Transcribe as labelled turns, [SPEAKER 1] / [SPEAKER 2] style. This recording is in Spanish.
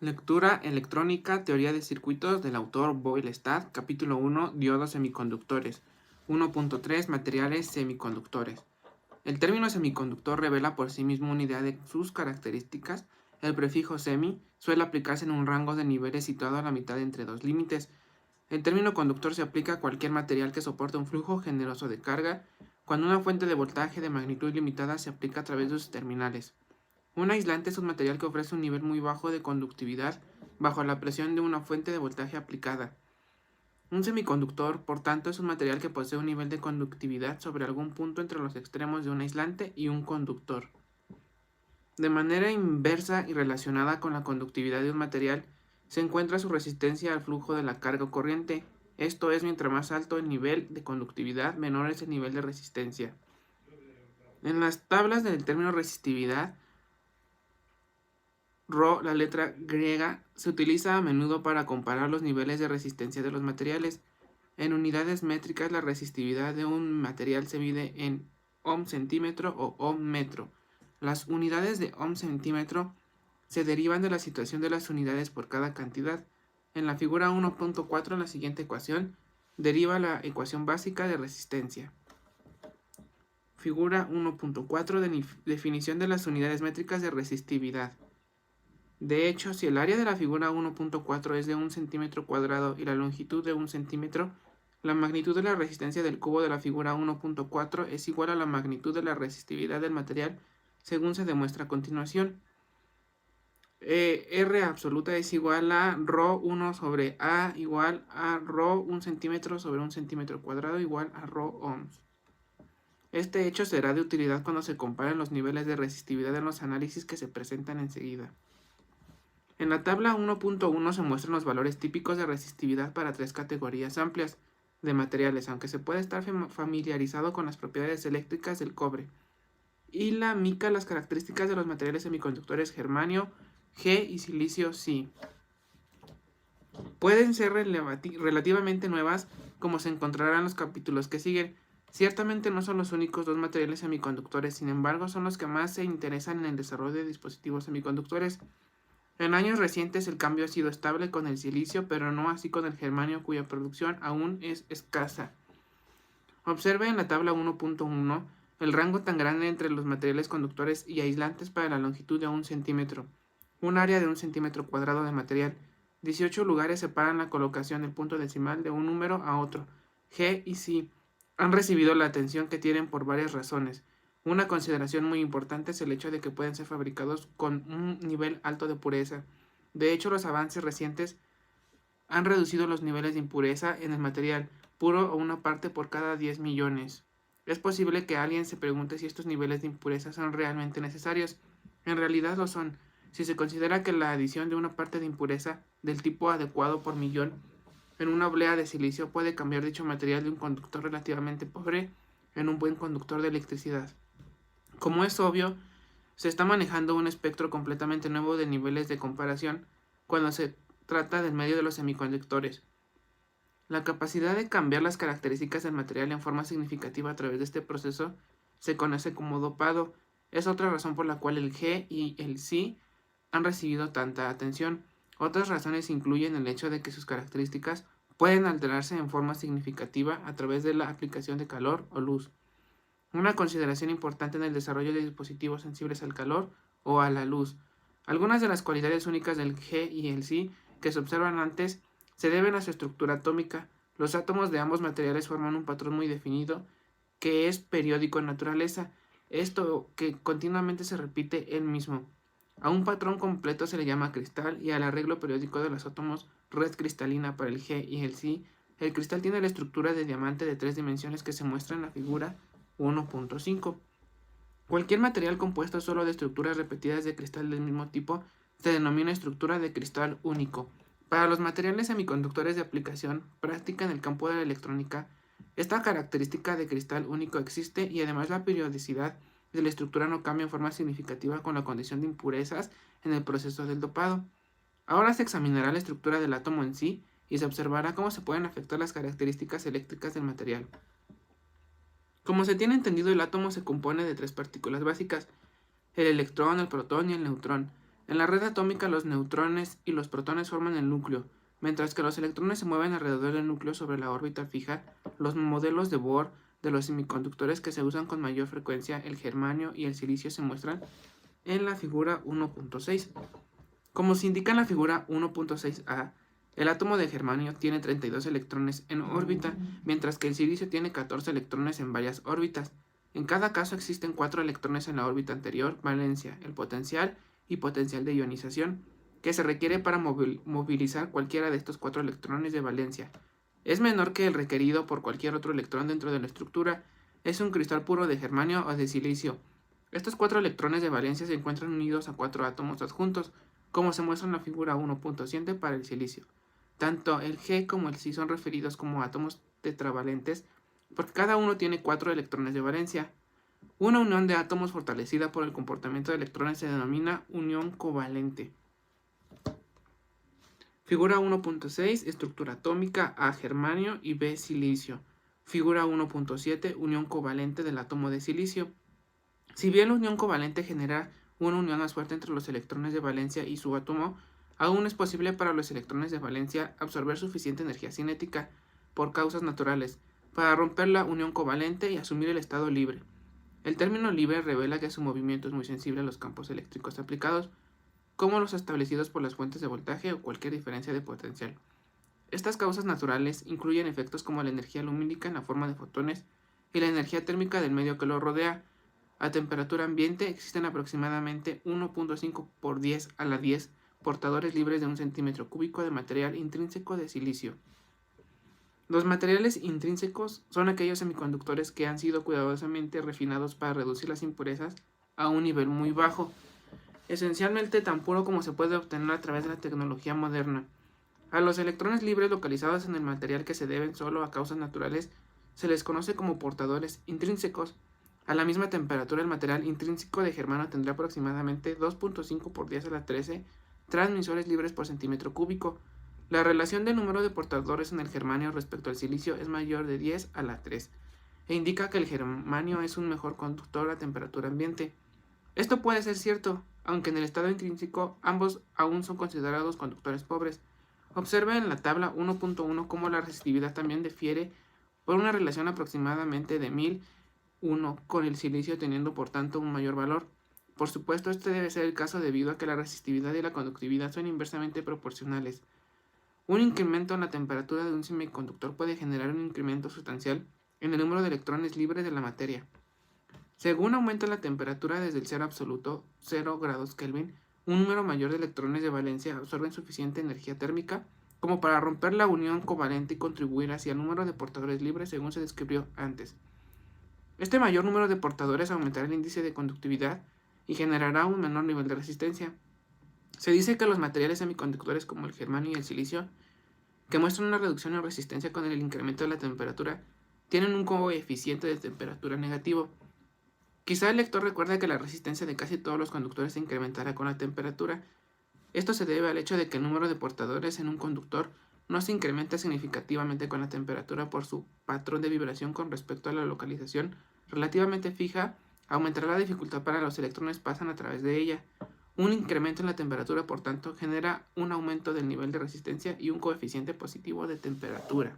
[SPEAKER 1] Lectura electrónica, teoría de circuitos del autor Boyle-Stad, capítulo 1, diodos semiconductores. 1.3 Materiales semiconductores. El término semiconductor revela por sí mismo una idea de sus características. El prefijo semi suele aplicarse en un rango de niveles situado a la mitad entre dos límites. El término conductor se aplica a cualquier material que soporte un flujo generoso de carga, cuando una fuente de voltaje de magnitud limitada se aplica a través de sus terminales. Un aislante es un material que ofrece un nivel muy bajo de conductividad bajo la presión de una fuente de voltaje aplicada. Un semiconductor, por tanto, es un material que posee un nivel de conductividad sobre algún punto entre los extremos de un aislante y un conductor. De manera inversa y relacionada con la conductividad de un material, se encuentra su resistencia al flujo de la carga o corriente. Esto es, mientras más alto el nivel de conductividad, menor es el nivel de resistencia. En las tablas del término resistividad, Rho, la letra griega, se utiliza a menudo para comparar los niveles de resistencia de los materiales. En unidades métricas, la resistividad de un material se mide en ohm-centímetro o ohm-metro. Las unidades de ohm-centímetro se derivan de la situación de las unidades por cada cantidad. En la figura 1.4, en la siguiente ecuación, deriva la ecuación básica de resistencia. Figura 1.4 de definición de las unidades métricas de resistividad. De hecho, si el área de la figura 1.4 es de 1 centímetro cuadrado y la longitud de 1 centímetro, la magnitud de la resistencia del cubo de la figura 1.4 es igual a la magnitud de la resistividad del material, según se demuestra a continuación. R absoluta es igual a Rho 1 sobre A igual a Rho 1 centímetro sobre 1 centímetro cuadrado igual a Rho ohms. Este hecho será de utilidad cuando se comparen los niveles de resistividad en los análisis que se presentan enseguida. En la tabla 1.1 se muestran los valores típicos de resistividad para tres categorías amplias de materiales, aunque se puede estar familiarizado con las propiedades eléctricas del cobre. Y la mica, las características de los materiales semiconductores germanio, G y silicio Si. Pueden ser relativamente nuevas, como se encontrará en los capítulos que siguen. Ciertamente no son los únicos dos materiales semiconductores, sin embargo son los que más se interesan en el desarrollo de dispositivos semiconductores. En años recientes el cambio ha sido estable con el silicio, pero no así con el germanio, cuya producción aún es escasa. Observe en la tabla 1.1 el rango tan grande entre los materiales conductores y aislantes para la longitud de 1 centímetro, un área de 1 centímetro cuadrado de material. 18 lugares separan la colocación del punto decimal de un número a otro. G y Si han recibido la atención que tienen por varias razones. Una consideración muy importante es el hecho de que pueden ser fabricados con un nivel alto de pureza. De hecho, los avances recientes han reducido los niveles de impureza en el material puro a una parte por cada 10 millones. Es posible que alguien se pregunte si estos niveles de impureza son realmente necesarios. En realidad lo son, si se considera que la adición de una parte de impureza del tipo adecuado por millón en una oblea de silicio puede cambiar dicho material de un conductor relativamente pobre en un buen conductor de electricidad. Como es obvio, se está manejando un espectro completamente nuevo de niveles de comparación cuando se trata del medio de los semiconductores. La capacidad de cambiar las características del material en forma significativa a través de este proceso se conoce como dopado. Es otra razón por la cual el G y el Si han recibido tanta atención. Otras razones incluyen el hecho de que sus características pueden alterarse en forma significativa a través de la aplicación de calor o luz. Una consideración importante en el desarrollo de dispositivos sensibles al calor o a la luz. Algunas de las cualidades únicas del G y el Si que se observan antes se deben a su estructura atómica. Los átomos de ambos materiales forman un patrón muy definido que es periódico en naturaleza, esto que continuamente se repite él mismo. A un patrón completo se le llama cristal y al arreglo periódico de los átomos red cristalina para el G y el Si. El cristal tiene la estructura de diamante de 3 dimensiones que se muestra en la figura 1.5. Cualquier material compuesto solo de estructuras repetidas de cristal del mismo tipo se denomina estructura de cristal único. Para los materiales semiconductores de aplicación práctica en el campo de la electrónica, esta característica de cristal único existe y además la periodicidad de la estructura no cambia en forma significativa con la condición de impurezas en el proceso del dopado. Ahora se examinará la estructura del átomo en sí y se observará cómo se pueden afectar las características eléctricas del material. Como se tiene entendido, el átomo se compone de tres partículas básicas: el electrón, el protón y el neutrón. En la red atómica los neutrones y los protones forman el núcleo, mientras que los electrones se mueven alrededor del núcleo sobre la órbita fija. Los modelos de Bohr de los semiconductores que se usan con mayor frecuencia, el germanio y el silicio, se muestran en la figura 1.6. Como se indica en la figura 1.6a, el átomo de germanio tiene 32 electrones en órbita, mientras que el silicio tiene 14 electrones en varias órbitas. En cada caso existen 4 electrones en la órbita anterior, valencia, el potencial y potencial de ionización, que se requiere para movilizar cualquiera de estos 4 electrones de valencia. Es menor que el requerido por cualquier otro electrón dentro de la estructura. Es un cristal puro de germanio o de silicio. Estos 4 electrones de valencia se encuentran unidos a 4 átomos adjuntos, como se muestra en la figura 1.7 para el silicio. Tanto el G como el Si son referidos como átomos tetravalentes porque cada uno tiene 4 electrones de valencia. Una unión de átomos fortalecida por el comportamiento de electrones se denomina unión covalente. Figura 1.6, estructura atómica, A germanio y B silicio. Figura 1.7, unión covalente del átomo de silicio. Si bien la unión covalente genera una unión más fuerte entre los electrones de valencia y su átomo, aún es posible para los electrones de valencia absorber suficiente energía cinética por causas naturales para romper la unión covalente y asumir el estado libre. El término libre revela que su movimiento es muy sensible a los campos eléctricos aplicados, como los establecidos por las fuentes de voltaje o cualquier diferencia de potencial. Estas causas naturales incluyen efectos como la energía lumínica en la forma de fotones y la energía térmica del medio que lo rodea. A temperatura ambiente existen aproximadamente 1.5 por 10 a la 10 portadores libres de 1 centímetro cúbico de material intrínseco de silicio. Los materiales intrínsecos son aquellos semiconductores que han sido cuidadosamente refinados para reducir las impurezas a un nivel muy bajo, esencialmente tan puro como se puede obtener a través de la tecnología moderna. A los electrones libres localizados en el material que se deben solo a causas naturales se les conoce como portadores intrínsecos. A la misma temperatura, el material intrínseco de germanio tendrá aproximadamente 2.5 por 10 a la 13 transmisores libres por centímetro cúbico. La relación del número de portadores en el germanio respecto al silicio es mayor de 10 a la 3 e indica que el germanio es un mejor conductor a temperatura ambiente. Esto puede ser cierto, aunque en el estado intrínseco ambos aún son considerados conductores pobres. Observe en la tabla 1.1 cómo la resistividad también difiere por una relación aproximadamente de 1001 con el silicio teniendo por tanto un mayor valor. Por supuesto, este debe ser el caso debido a que la resistividad y la conductividad son inversamente proporcionales. Un incremento en la temperatura de un semiconductor puede generar un incremento sustancial en el número de electrones libres de la materia. Según aumenta la temperatura desde el cero absoluto, 0 grados Kelvin, un número mayor de electrones de valencia absorben suficiente energía térmica como para romper la unión covalente y contribuir hacia el número de portadores libres según se describió antes. Este mayor número de portadores aumentará el índice de conductividad y generará un menor nivel de resistencia. Se dice que los materiales semiconductores como el germanio y el silicio, que muestran una reducción en resistencia con el incremento de la temperatura, tienen un coeficiente de temperatura negativo. Quizá el lector recuerde que la resistencia de casi todos los conductores se incrementará con la temperatura. Esto se debe al hecho de que el número de portadores en un conductor no se incrementa significativamente con la temperatura por su patrón de vibración con respecto a la localización relativamente fija. Aumentará la dificultad para los electrones pasan a través de ella. Un incremento en la temperatura, por tanto, genera un aumento del nivel de resistencia y un coeficiente positivo de temperatura.